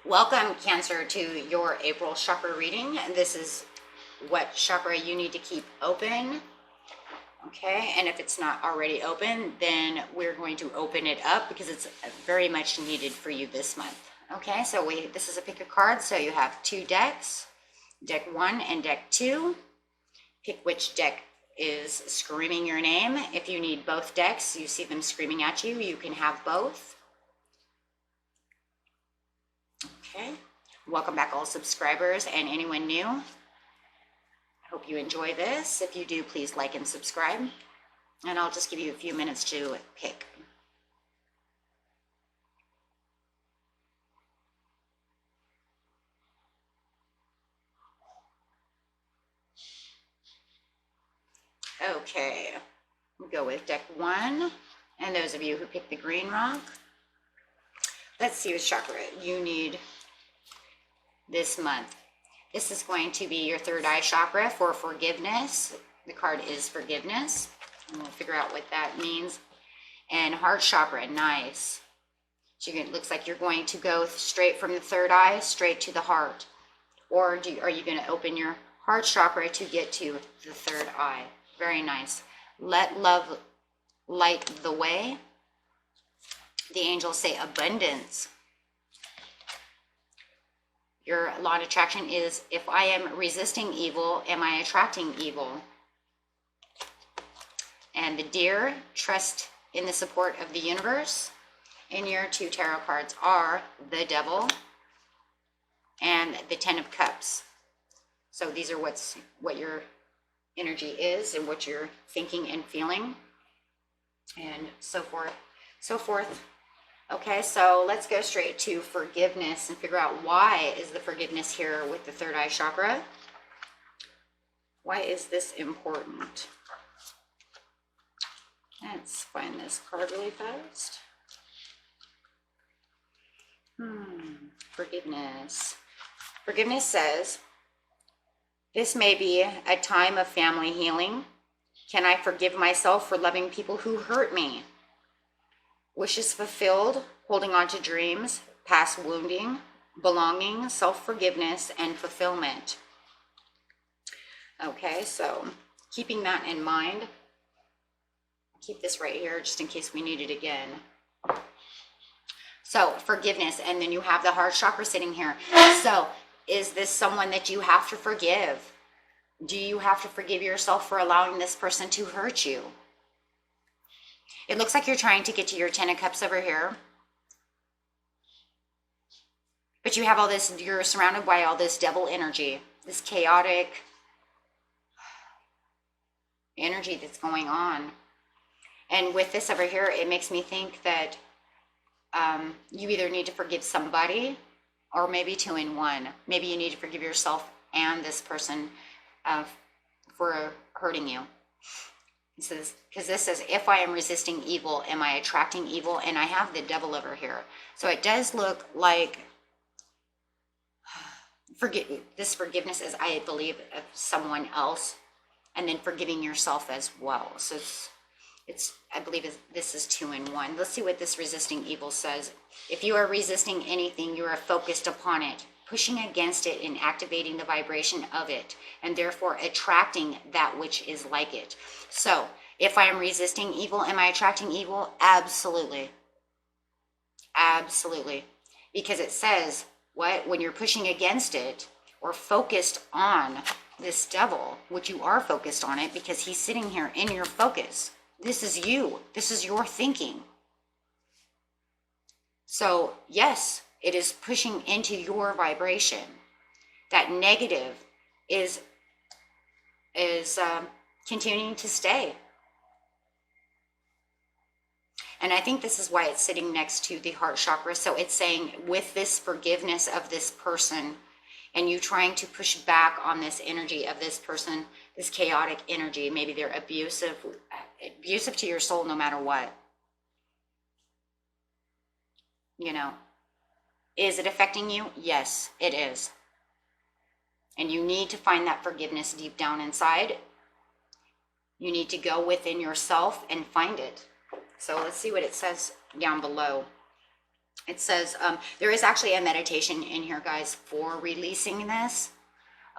Welcome, Cancer, to your April chakra reading. This is what chakra you need to keep open. Okay, and if it's not already open, then we're going to open it up because it's very much needed for you this month. Okay, so this is a pick a card. So you have two decks, deck 1 and deck 2. Pick which deck is screaming your name. If you need both decks, you see them screaming at you, you can have both. Okay, welcome back all subscribers and anyone new. I hope you enjoy this. If you do, please like and subscribe. And I'll just give you a few minutes to pick. Okay, we'll go with deck 1. And those of you who picked the green rock, let's see what chakra you need this month. This is going to be your third eye chakra for forgiveness. The card is forgiveness, and we'll figure out what that means. And heart chakra, nice. So it looks like you're going to go straight from the third eye straight to the heart. Or are you going to open your heart chakra to get to the third eye? Very nice. Let love light the way. The angels say abundance. Your law of attraction is, if I am resisting evil, am I attracting evil? And the deer, trust in the support of the universe. And your two tarot cards are the devil and the 10 of cups. So these are what your energy is and what you're thinking and feeling, and so forth. Okay, so let's go straight to forgiveness and figure out why is the forgiveness here with the third eye chakra. Why is this important? Let's find this card really fast. Forgiveness. Forgiveness says, this may be a time of family healing. Can I forgive myself for loving people who hurt me? Wishes fulfilled, holding on to dreams, past wounding, belonging, self-forgiveness, and fulfillment. Okay, so keeping that in mind, keep this right here just in case we need it again. So forgiveness, and then you have the heart chakra sitting here. So is this someone that you have to forgive? Do you have to forgive yourself for allowing this person to hurt you? It looks like you're trying to get to your 10 of cups over here. But you have all this, you're surrounded by all this devil energy, this chaotic energy that's going on. And with this over here, it makes me think that you either need to forgive somebody or maybe two in one. Maybe you need to forgive yourself and this person for hurting you. Because this says, if I am resisting evil, am I attracting evil? And I have the devil over here. So it does look like this forgiveness is, I believe, of someone else, and then forgiving yourself as well. So I believe this is two in one. Let's see what this resisting evil says. If you are resisting anything, you are focused upon it, pushing against it and activating the vibration of it, and therefore attracting that which is like it. So if I am resisting evil, am I attracting evil? Absolutely. Absolutely. Because it says, what? When you're pushing against it or focused on this devil, which you are focused on it because he's sitting here in your focus. This is you. This is your thinking. So yes, it is pushing into your vibration. That negative is continuing to stay. And I think this is why it's sitting next to the heart chakra. So it's saying, with this forgiveness of this person and you trying to push back on this energy of this person, this chaotic energy, maybe they're abusive to your soul no matter what. You know, is it affecting you? Yes, it is. And you need to find that forgiveness deep down inside. You need to go within yourself and find it. So let's see what it says down below. It says, there is actually a meditation in here, guys, for releasing this.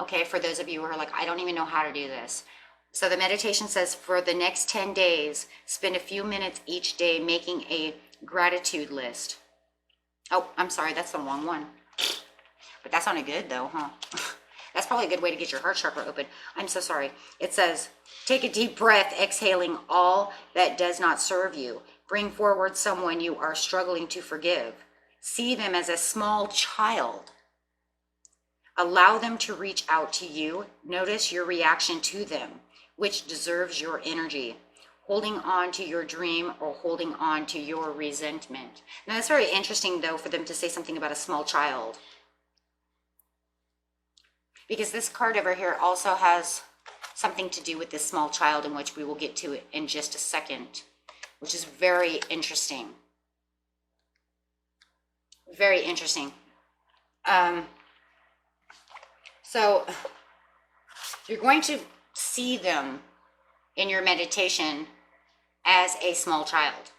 Okay, for those of you who are like, I don't even know how to do this. So the meditation says, for the next 10 days, spend a few minutes each day making a gratitude list. Oh, I'm sorry, that's the wrong one. But that sounded good though, huh? That's probably a good way to get your heart chakra open. I'm so sorry. It says, take a deep breath, exhaling all that does not serve you. Bring forward someone you are struggling to forgive. See them as a small child. Allow them to reach out to you. Notice your reaction to them, which deserves your energy. Holding on to your dream or holding on to your resentment. Now, that's very interesting, though, for them to say something about a small child. Because this card over here also has something to do with this small child, in which we will get to it in just a second, which is very interesting. Very interesting. So you're going to see them in your meditation as a small child.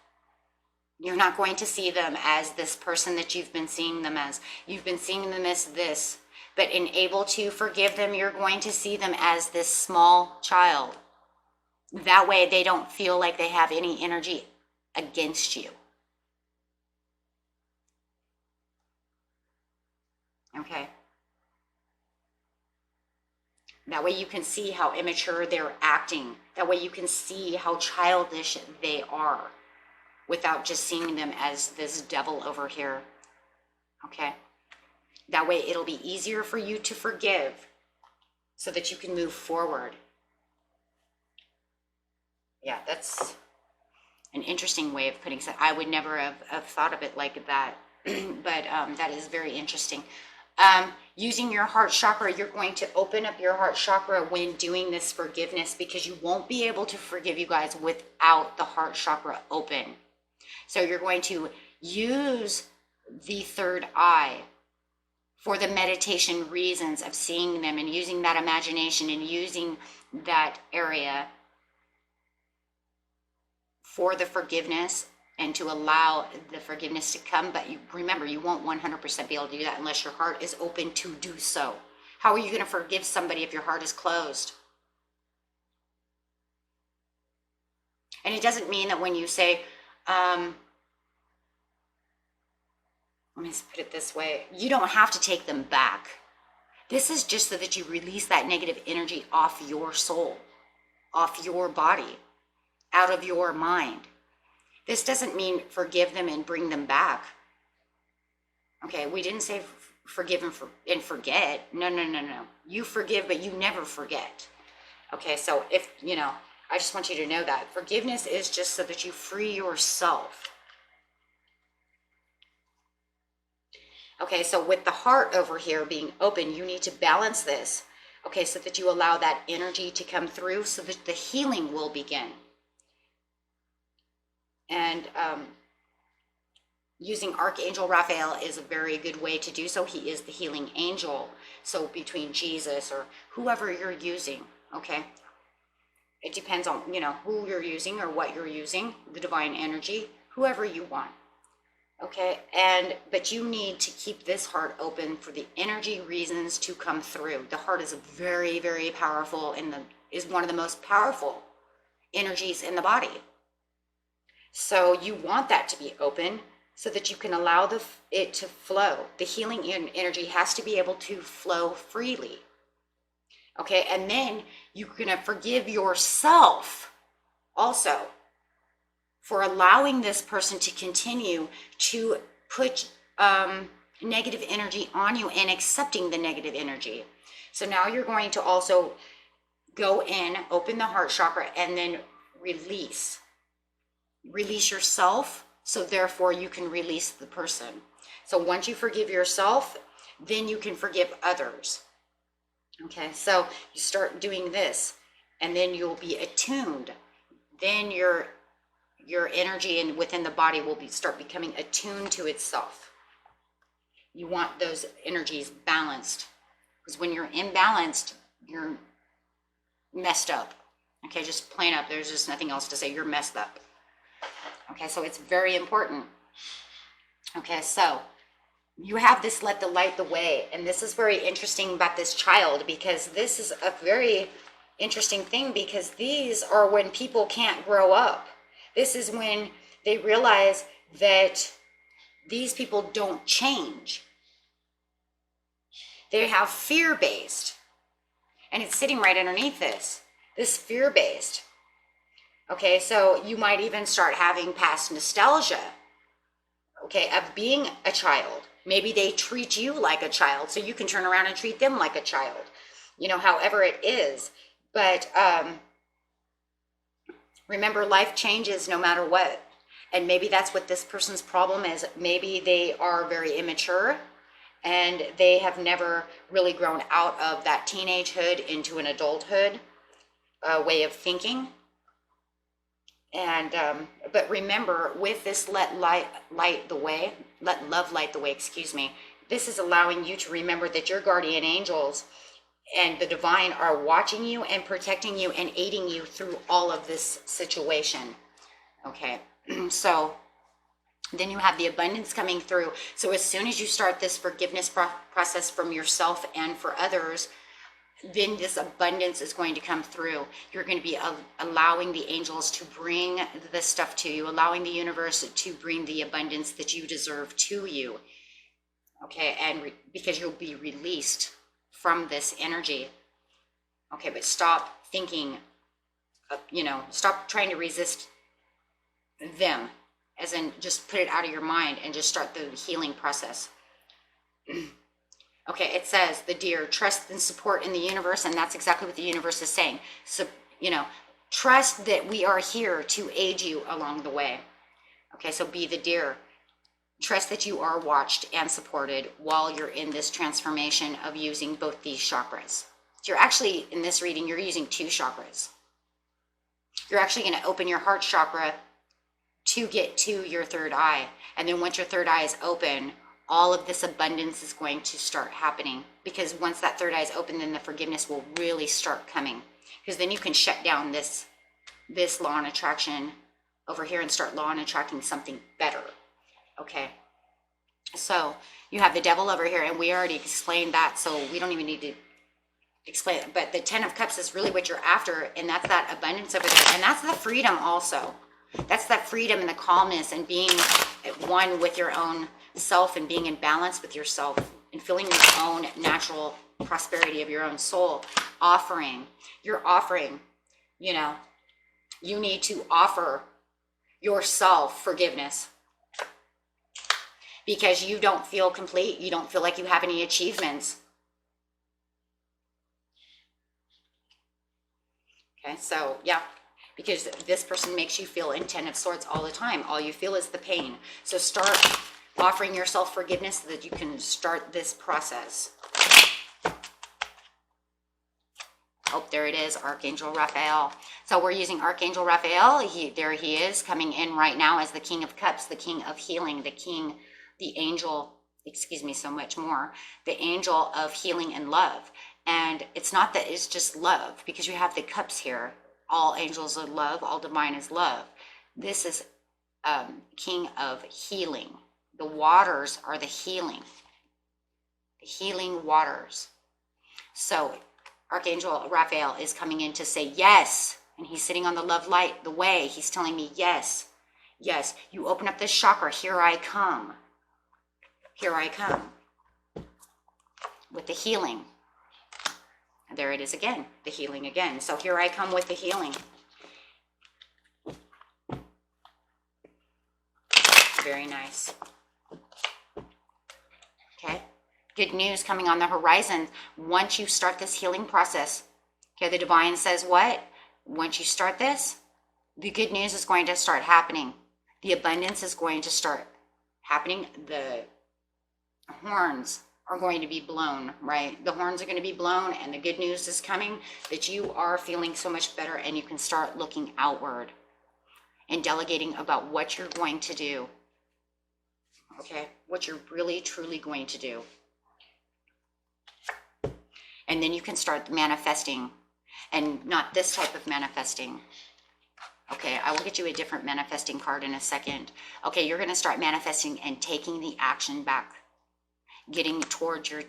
You're not going to see them as this person that you've been seeing them as. You've been seeing them as this. But in able to forgive them, you're going to see them as this small child. That way they don't feel like they have any energy against you. Okay. That way you can see how immature they're acting. That way you can see how childish they are without just seeing them as this devil over here. Okay? That way it'll be easier for you to forgive so that you can move forward. Yeah, that's an interesting way of putting it. I would never have thought of it like that, but that is very interesting. Using your heart chakra, you're going to open up your heart chakra when doing this forgiveness, because you won't be able to forgive, you guys, without the heart chakra open. So you're going to use the third eye for the meditation reasons of seeing them and using that imagination and using that area for the forgiveness and to allow the forgiveness to come. But you remember, you won't 100% be able to do that unless your heart is open to do so. How are you going to forgive somebody if your heart is closed? And it doesn't mean that when you say, let me put it this way, you don't have to take them back. This is just so that you release that negative energy off your soul, off your body, out of your mind. This doesn't mean forgive them and bring them back. Okay, we didn't say forgive and forget. No. You forgive, but you never forget. Okay, so if, I just want you to know that forgiveness is just so that you free yourself. Okay, so with the heart over here being open, you need to balance this, okay, so that you allow that energy to come through so that the healing will begin. And using Archangel Raphael is a very good way to do so. He is the healing angel. So between Jesus or whoever you're using, okay, it depends on, who you're using or what you're using, the divine energy, whoever you want. Okay, but you need to keep this heart open for the energy reasons to come through. The heart is very, very powerful and is one of the most powerful energies in the body. So you want that to be open so that you can allow it to flow. The healing energy has to be able to flow freely. Okay, and then you're going to forgive yourself also for allowing this person to continue to put negative energy on you and accepting the negative energy. So now you're going to also go in, open the heart chakra, and then release. Release yourself, so therefore you can release the person. So once you forgive yourself, then you can forgive others. Okay, so you start doing this, and then you'll be attuned. Then your energy and within the body will start becoming attuned to itself. You want those energies balanced, because when you're imbalanced, you're messed up. Okay, just plain up. There's just nothing else to say. You're messed up. Okay, so it's very important. Okay, so you have this let the light the way, and this is very interesting about this child, because this is a very interesting thing, because these are when people can't grow up. This is when they realize that these people don't change. They have fear-based, and it's sitting right underneath this fear-based. Okay, so you might even start having past nostalgia, okay, of being a child. Maybe they treat you like a child, so you can turn around and treat them like a child, however it is. But remember, life changes no matter what. And maybe that's what this person's problem is. Maybe they are very immature and they have never really grown out of that teenagehood into an adulthood way of thinking. And but remember, with this let love light the way, excuse me, this is allowing you to remember that your guardian angels and the divine are watching you and protecting you and aiding you through all of this situation. Okay, so then you have the abundance coming through. So as soon as you start this forgiveness process from yourself and for others, then this abundance is going to come through. You're going to be allowing the angels to bring the stuff to you, allowing the universe to bring the abundance that you deserve to you. Okay, and because you'll be released from this energy. Okay, but stop thinking, stop trying to resist them, as in just put it out of your mind and just start the healing process. Okay, it says the deer, trust and support in the universe, and that's exactly what the universe is saying. So, trust that we are here to aid you along the way. Okay, so be the deer. Trust that you are watched and supported while you're in this transformation of using both these chakras. So you're actually, in this reading, you're using 2 chakras. You're actually going to open your heart chakra to get to your third eye. And then once your third eye is open, all of this abundance is going to start happening, because once that third eye is open, then the forgiveness will really start coming, because then you can shut down this law and attraction over here and start law and attracting something better. Okay, so you have the devil over here, and we already explained that, so we don't even need to explain it. But the 10 of Cups is really what you're after, and that's that abundance over there, and that's the freedom also. That's that freedom and the calmness and being at one with your own self and being in balance with yourself and feeling your own natural prosperity of your own soul. You're offering, you need to offer yourself forgiveness, because you don't feel complete. You don't feel like you have any achievements. Okay, so yeah, because this person makes you feel in 10 of Swords all the time. All you feel is the pain. So start offering yourself forgiveness so that you can start this process. Oh, there it is, Archangel Raphael. So we're using Archangel Raphael. There he is, coming in right now as the King of Cups, the King of Healing, the angel, so much more, the angel of healing and love. And it's not that it's just love, because you have the cups here. All angels are love, all divine is love. This is King of Healing. The waters are the healing waters. So Archangel Raphael is coming in to say yes, and he's sitting on the love light, the way. He's telling me yes, you open up this chakra, here I come with the healing. And there it is again, the healing again. So here I come with the healing. Very nice. Okay, good news coming on the horizon. Once you start this healing process, okay, the divine says what? Once you start this, the good news is going to start happening. The abundance is going to start happening. The horns are going to be blown, right? The horns are going to be blown, and the good news is coming that you are feeling so much better, and you can start looking outward and delegating about what you're going to do. Okay, what you're really truly going to do. And then you can start manifesting, and not this type of manifesting. Okay, I will get you a different manifesting card in a second. Okay, you're going to start manifesting and taking the action back, getting towards your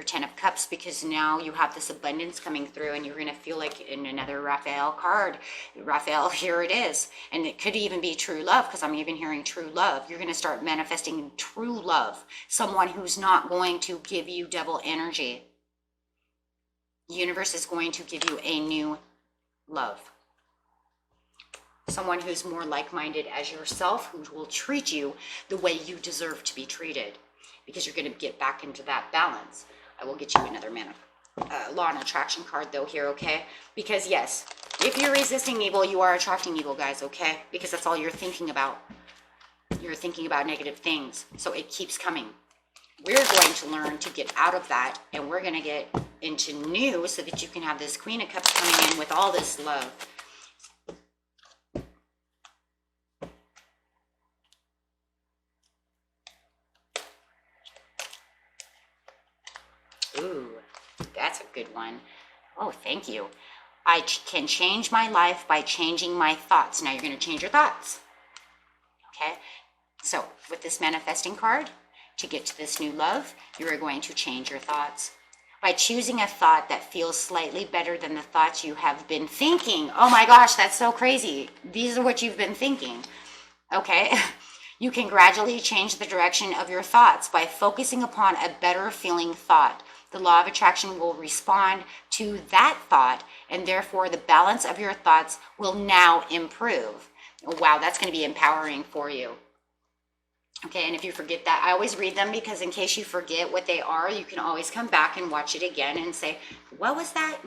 10 of cups, because now you have this abundance coming through, and you're going to feel like in another Raphael card. Raphael, here it is. And it could even be true love, because I'm even hearing true love. You're going to start manifesting true love, someone who's not going to give you double energy. The universe is going to give you a new love. Someone who's more like-minded as yourself, who will treat you the way you deserve to be treated, because you're going to get back into that balance. I will get you another law and attraction card though here, okay? Because yes, if you're resisting evil, you are attracting evil, guys, okay? Because that's all you're thinking about. You're thinking about negative things, so it keeps coming. We're going to learn to get out of that, and we're going to get into new, so that you can have this Queen of Cups coming in with all this love. Ooh, that's a good one. Oh, thank you. I can change my life by changing my thoughts. Now you're going to change your thoughts. Okay? So with this manifesting card, to get to this new love, you are going to change your thoughts. By choosing a thought that feels slightly better than the thoughts you have been thinking. Oh my gosh, that's so crazy. These are what you've been thinking. Okay? You can gradually change the direction of your thoughts by focusing upon a better feeling thought. The law of attraction will respond to that thought, and therefore the balance of your thoughts will now improve. Wow, that's going to be empowering for you. Okay, and if you forget that, I always read them, because in case you forget what they are, you can always come back and watch it again and say, what was that?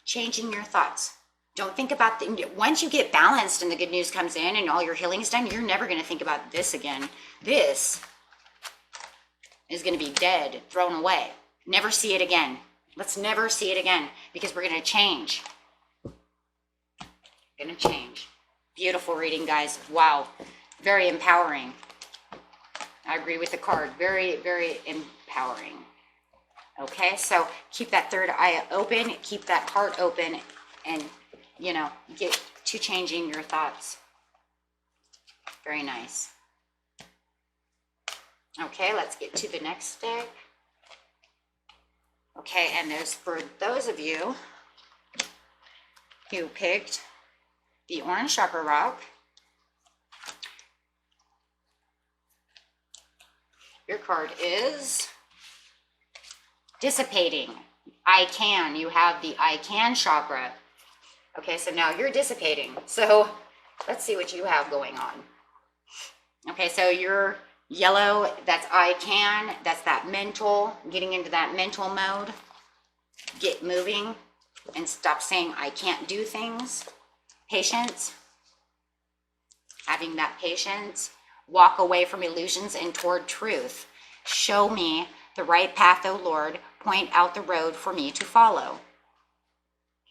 Changing your thoughts. Don't think about, once you get balanced and the good news comes in and all your healing is done, you're never going to think about this again. This is going to be dead, thrown away. Never see it again. Let's never see it again, because we're going to change. Going to change. Beautiful reading, guys. Wow. Very empowering. I agree with the card. Very, very empowering. Okay, so keep that third eye open. Keep that heart open, and, you know, get to changing your thoughts. Very nice. Okay, let's get to the next deck. Okay, and there's, for those of you who picked the orange chakra rock, your card is dissipating. I can. You have the I can chakra. Okay, so now you're dissipating. So let's see what you have going on. Okay, so you're yellow, that's I can, that's that mental, getting into that mental mode. Get moving and stop saying I can't do things. Patience, having that patience. Walk away from illusions and toward truth. Show me the right path, O Lord. Point out the road for me to follow.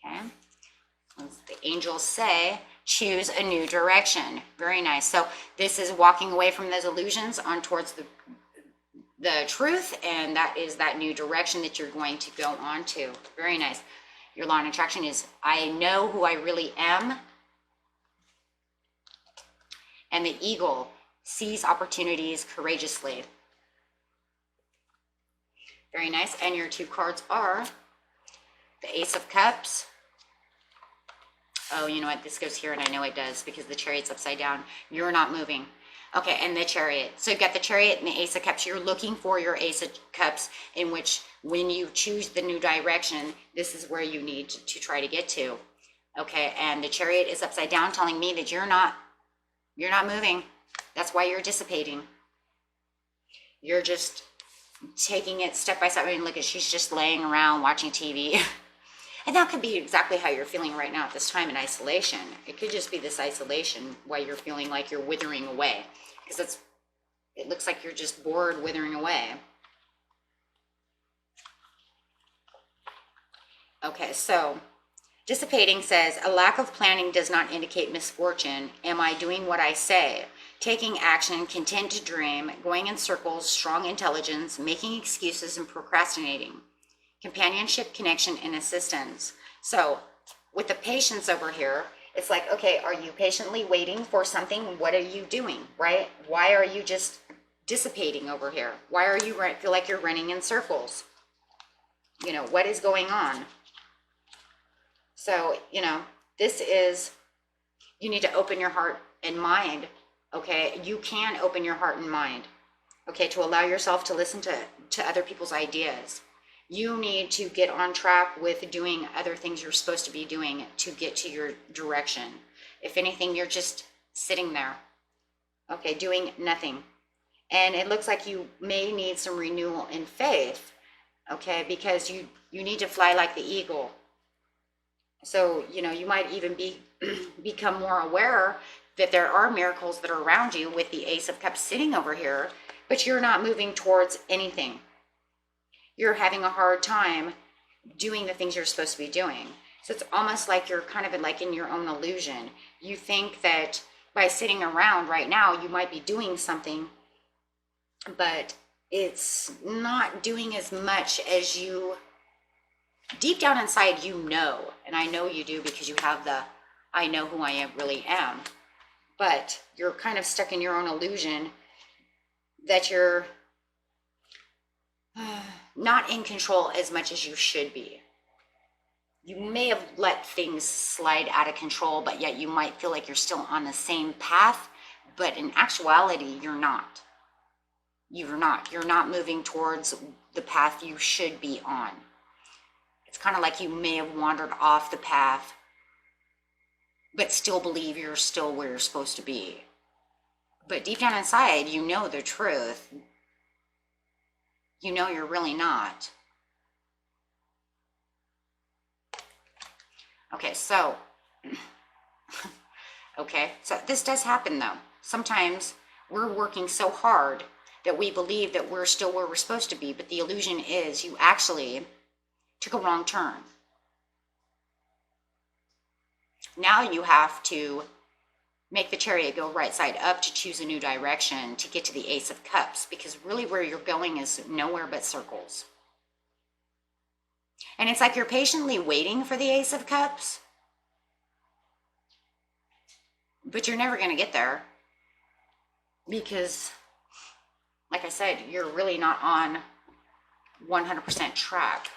Okay, as the angels say, choose a new direction. Very nice. So this is walking away from those illusions on towards the truth, and that is that new direction that you're going to go on to. Very nice. Your law of attraction is, I know who I really am. And the eagle sees opportunities courageously. Very nice. And your two cards are the Ace of Cups. Oh, you know what? This goes here, and I know it does, because the Chariot's upside down. You're not moving. Okay, and the Chariot. So you've got the Chariot and the Ace of Cups. You're looking for your Ace of Cups, in which when you choose the new direction, this is where you need to try to get to. Okay, and the Chariot is upside down, telling me that you're not moving. That's why you're dissipating. You're just taking it step by step. I mean, look at, she's just laying around watching TV. And that could be exactly how you're feeling right now at this time in isolation. It could just be this isolation why you're feeling like you're withering away. Because it looks like you're just bored, withering away. Okay, so dissipating says, a lack of planning does not indicate misfortune. Am I doing what I say? Taking action, content to dream, going in circles, strong intelligence, making excuses, and procrastinating. Companionship, connection, and assistance. So with the patience over here, It's like, okay, are you patiently waiting for something? What are you doing, right? Why are you just dissipating over here? Why are you feel like you're running in circles? You know, what is going on? So, you know, this is, you need to open your heart and mind, okay? You can open your heart and mind, okay, to allow yourself to listen to other people's ideas. You need to get on track with doing other things you're supposed to be doing to get to your direction. If anything, you're just sitting there, okay, doing nothing. And it looks like you may need some renewal in faith, okay, because you need to fly like the eagle. So, you know, you might even become more aware that there are miracles that are around you with the Ace of Cups sitting over here, but you're not moving towards anything. You're having a hard time doing the things you're supposed to be doing. So it's almost like you're kind of like in your own illusion. You think that by sitting around right now, you might be doing something, but it's not doing as much as you, deep down inside, you know, and I know you do because you have the, I know who I really am, but you're kind of stuck in your own illusion that you're not in control as much as you should be. You may have let things slide out of control, but yet you might feel like you're still on the same path, but in actuality, you're not. You're not. You're not moving towards the path you should be on. It's kind of like you may have wandered off the path, but still believe you're still where you're supposed to be. But deep down inside, you know the truth. You know you're really not. Okay, so this does happen though. Sometimes we're working so hard that we believe that we're still where we're supposed to be, but the illusion is you actually took a wrong turn. Now you have to make the chariot go right side up to choose a new direction to get to the Ace of Cups, because really where you're going is nowhere but circles. And it's like you're patiently waiting for the Ace of Cups, but you're never going to get there because, like I said, you're really not on 100% track.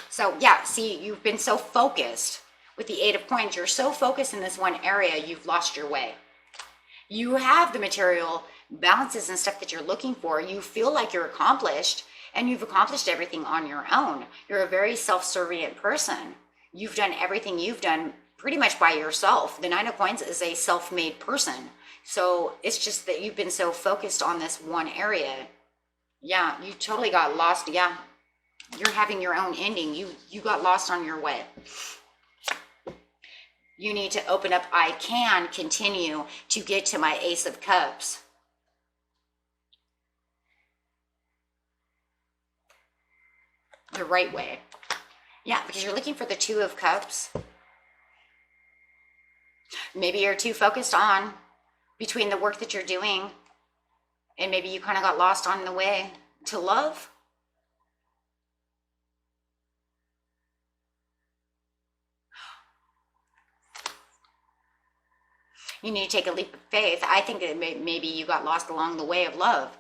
So yeah, see, you've been so focused with the Eight of Coins. You're so focused in this one area, you've lost your way. You have the material balances and stuff that you're looking for. You feel like you're accomplished, and you've accomplished everything on your own. You're a very self-servient person. You've done everything you've done pretty much by yourself. The Nine of Coins is a self-made person. So it's just that you've been so focused on this one area. Yeah, you totally got lost. Yeah, you're having your own ending. You got lost on your way. You need to open up, I can continue to get to my Ace of Cups. The right way. Yeah, because you're looking for the Two of Cups. Maybe you're too focused on between the work that you're doing, and maybe you kind of got lost on the way to love. You need to take a leap of faith. I think that maybe you got lost along the way of love.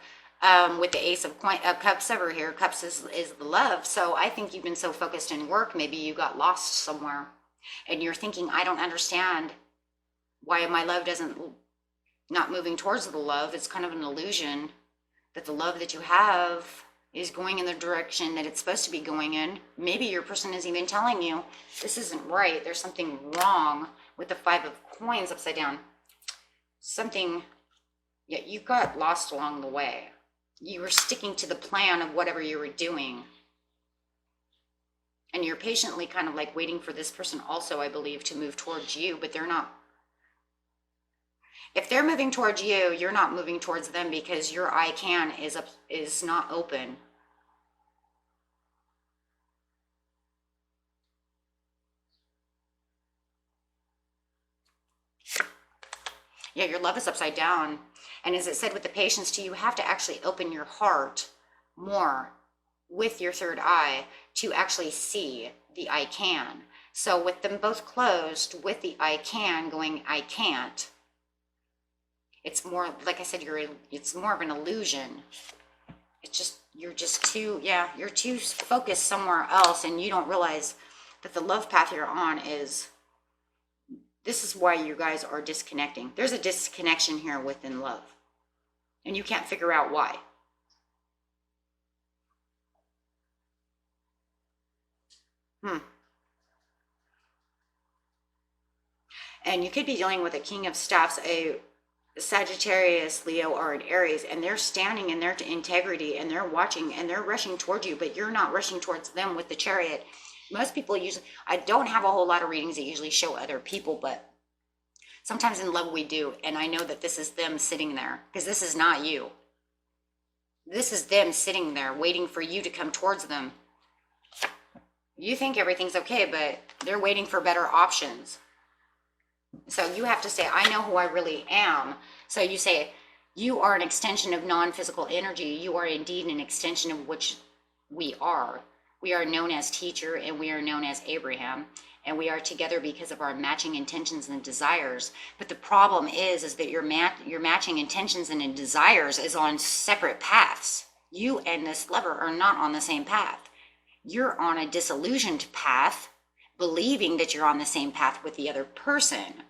With the Ace of Cups over here, Cups is the love. So I think you've been so focused in work, maybe you got lost somewhere. And you're thinking, I don't understand why my love not moving towards the love. It's kind of an illusion that the love that you have is going in the direction that it's supposed to be going in. Maybe your person is even telling you, this isn't right. There's something wrong with the Five of Coins upside down. Something, yeah, you got lost along the way. You were sticking to the plan of whatever you were doing. And you're patiently kind of like waiting for this person also, I believe, to move towards you, but they're not. If they're moving towards you, you're not moving towards them because your I can is not open. Yeah, your love is upside down. And as it said with the patience too, you have to actually open your heart more with your third eye to actually see the I can. So with them both closed, with the I can going I can't, it's more, like I said, it's more of an illusion. It's just, you're just too, yeah, you're too focused somewhere else, and you don't realize that the love path you're on is, this is why you guys are disconnecting. There's a disconnection here within love, and you can't figure out why. And you could be dealing with a King of Staffs, a Sagittarius, Leo, or an Aries, and they're standing in their integrity, and they're watching, and they're rushing toward you, but you're not rushing towards them with the Chariot. Most people usually, I don't have a whole lot of readings that usually show other people, but sometimes in love we do. And I know that this is them sitting there, because this is not you. This is them sitting there waiting for you to come towards them. You think everything's okay, but they're waiting for better options. So you have to say, I know who I really am. So you say, you are an extension of non-physical energy. You are indeed an extension of which we are. We are known as teacher, and we are known as Abraham, and we are together because of our matching intentions and desires. But the problem is that your matching intentions and desires is on separate paths. You and this lover are not on the same path. You're on a disillusioned path, believing that you're on the same path with the other person.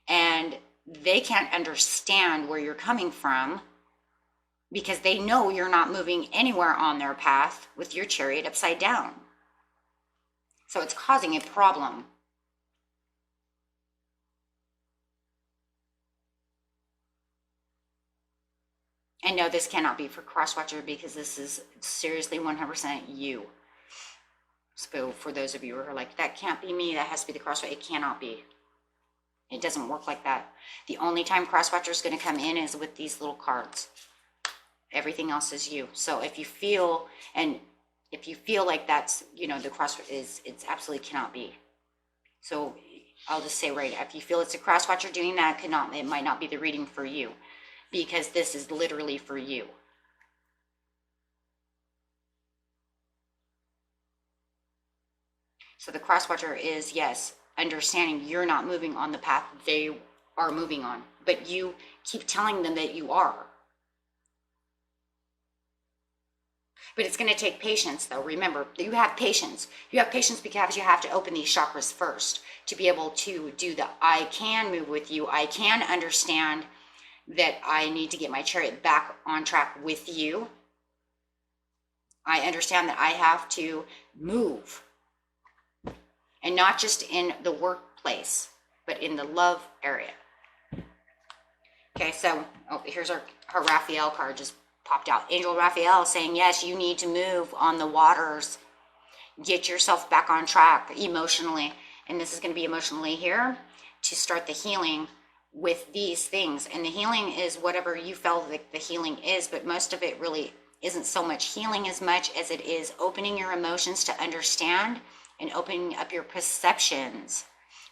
And they can't understand where you're coming from, because they know you're not moving anywhere on their path with your Chariot upside down. So it's causing a problem. And no, this cannot be for Crosswatcher, because this is seriously 100% you. So for those of you who are like, that can't be me, that has to be the Crosswatcher, it cannot be. It doesn't work like that. The only time Crosswatcher is going to come in is with these little cards. Everything else is you. So if you feel, like that's, the Crosswatcher is, it's absolutely cannot be. So I'll just say right, if you feel it's a Crosswatcher doing that, it might not be the reading for you, because this is literally for you. So the Crosswatcher is, yes, understanding you're not moving on the path they are moving on, but you keep telling them that you are. But it's going to take patience, though. Remember, you have patience. You have patience because you have to open these chakras first to be able to do the I can move with you. I can understand that I need to get my Chariot back on track with you. I understand that I have to move. And not just in the workplace, but in the love area. Okay, so here's our Raphael card just popped out. Angel Raphael saying, yes, you need to move on the waters. Get yourself back on track emotionally. And this is going to be emotionally here to start the healing with these things. And the healing is whatever you felt like the healing is, but most of it really isn't so much healing as much as it is opening your emotions to understand and opening up your perceptions.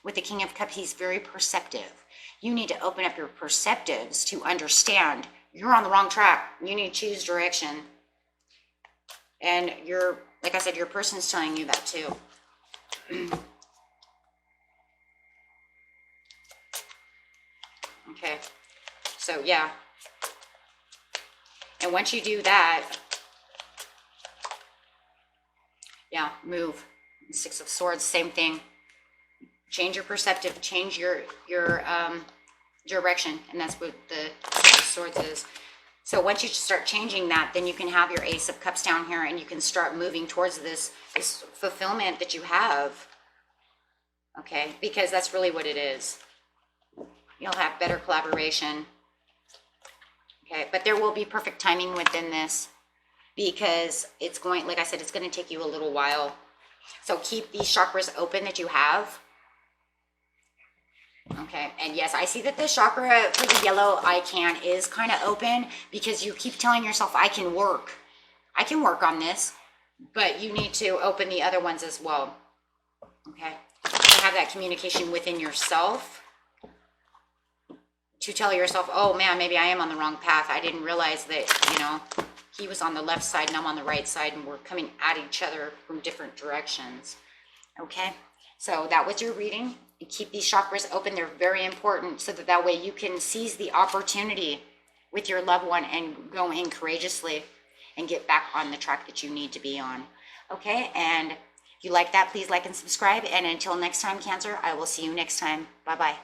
With the King of Cups, he's very perceptive. You need to open up your perceptives to understand you're on the wrong track. You need to choose direction. And like I said, your person's telling you that too. Okay, so yeah. And once you do that, yeah, move. Six of Swords, same thing. Change your perceptive, change your direction, and that's what the Six of Swords is. So once you start changing that, then you can have your Ace of Cups down here, and you can start moving towards this fulfillment that you have. Okay, because that's really what it is. You'll have better collaboration. Okay, but there will be perfect timing within this, because it's going, like I said, it's going to take you a little while. So keep these chakras open that you have. Okay, and yes, I see that the chakra for the yellow I can is kind of open, because you keep telling yourself, I can work on this, but you need to open the other ones as well. Okay, you have that communication within yourself to tell yourself, oh man, maybe I am on the wrong path. I didn't realize that, you know, he was on the left side and I'm on the right side, and we're coming at each other from different directions. Okay, so that was your reading. You keep these chakras open. They're very important, so that way you can seize the opportunity with your loved one and go in courageously and get back on the track that you need to be on. Okay, and if you like that, please like and subscribe. And until next time, Cancer, I will see you next time. Bye-bye.